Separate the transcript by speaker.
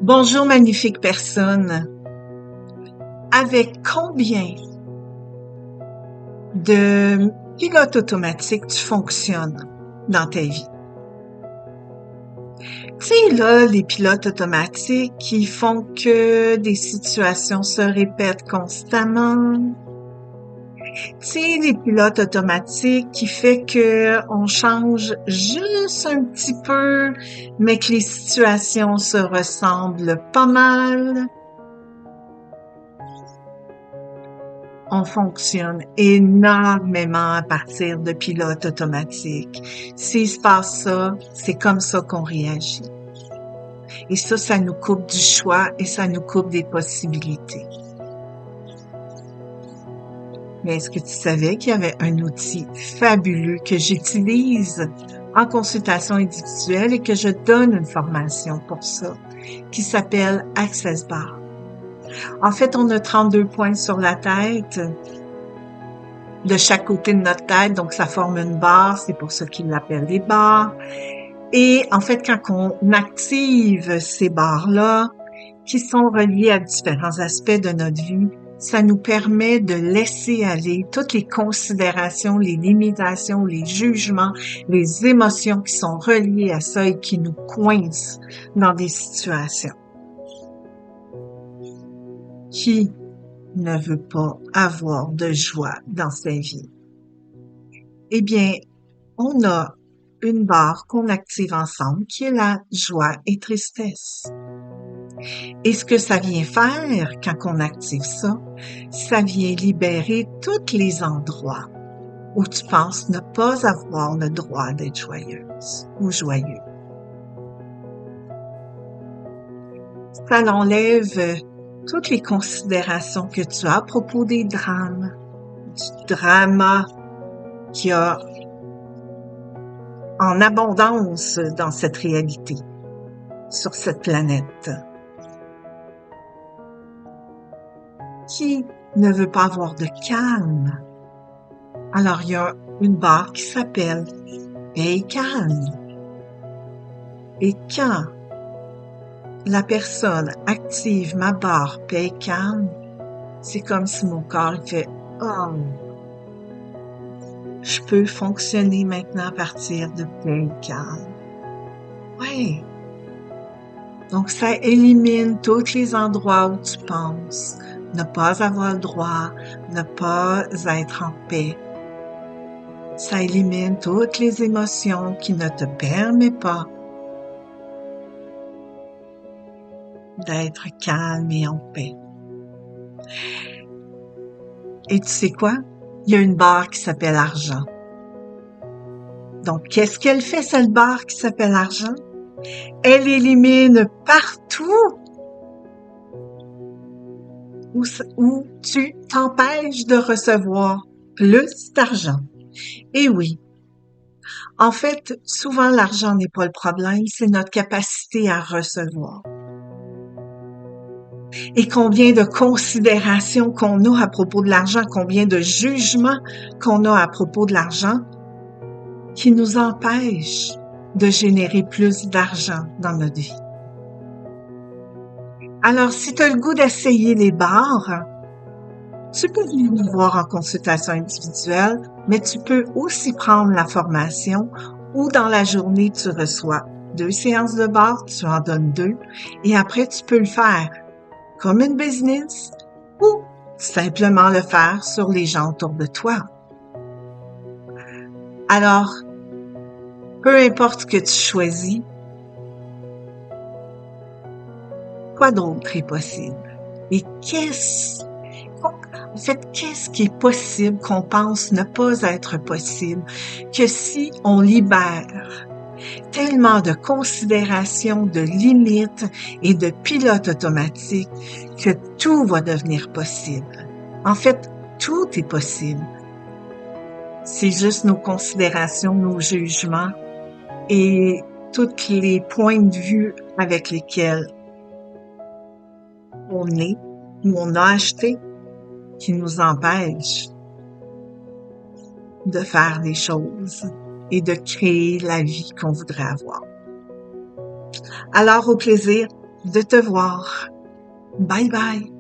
Speaker 1: Bonjour magnifique personne. Avec combien de pilotes automatiques tu fonctionnes dans ta vie? Tu sais, là, les pilotes automatiques qui font que des situations se répètent constamment. Tu sais, les pilotes automatiques qui fait que on change juste un petit peu, mais que les situations se ressemblent pas mal. On fonctionne énormément à partir de pilotes automatiques. S'il se passe ça, c'est comme ça qu'on réagit. Et ça nous coupe du choix et ça nous coupe des possibilités. Mais est-ce que tu savais qu'il y avait un outil fabuleux que j'utilise en consultation individuelle et que je donne une formation pour ça, qui s'appelle Access Bar? En fait, on a 32 points sur la tête, de chaque côté de notre tête, donc ça forme une barre, c'est pour ça qu'ils l'appellent des barres. Et en fait, quand on active ces barres-là, qui sont reliées à différents aspects de notre vie, ça nous permet de laisser aller toutes les considérations, les limitations, les jugements, les émotions qui sont reliées à ça et qui nous coincent dans des situations. Qui ne veut pas avoir de joie dans sa vie? Eh bien, on a une barre qu'on active ensemble qui est la joie et tristesse. Et ce que ça vient faire quand on active ça, ça vient libérer tous les endroits où tu penses ne pas avoir le droit d'être joyeuse ou joyeux. Ça enlève toutes les considérations que tu as à propos des drames, du drama qu'il y a en abondance dans cette réalité, sur cette planète. Qui ne veut pas avoir de calme? Alors, il y a une barre qui s'appelle « Paix calme ». Et quand la personne active ma barre « Paix calme », c'est comme si mon corps fait « Oh, je peux fonctionner maintenant à partir de paix calme ». Ouais. Donc, ça élimine tous les endroits où tu penses ne pas avoir le droit, ne pas être en paix. Ça élimine toutes les émotions qui ne te permettent pas d'être calme et en paix. Et tu sais quoi? Il y a une barre qui s'appelle argent. Donc, qu'est-ce qu'elle fait, cette barre qui s'appelle argent? Elle élimine partout où tu t'empêches de recevoir plus d'argent. Et oui, en fait, souvent l'argent n'est pas le problème, c'est notre capacité à recevoir. Et combien de considérations qu'on a à propos de l'argent, combien de jugements qu'on a à propos de l'argent qui nous empêchent de générer plus d'argent dans notre vie. Alors, si tu as le goût d'essayer les barres, tu peux venir nous voir en consultation individuelle, mais tu peux aussi prendre la formation ou dans la journée, tu reçois 2 séances de barres, tu en donnes 2, et après, tu peux le faire comme une business ou simplement le faire sur les gens autour de toi. Alors, peu importe ce que tu choisis, quoi d'autre est possible? Et qu'est-ce qui est possible qu'on pense ne pas être possible? Que si on libère tellement de considérations, de limites et de pilotes automatiques que tout va devenir possible. En fait, tout est possible. C'est juste nos considérations, nos jugements et tous les points de vue avec lesquels on est ou on a acheté qui nous empêchent de faire des choses et de créer la vie qu'on voudrait avoir. Alors, au plaisir, de te voir. Bye bye.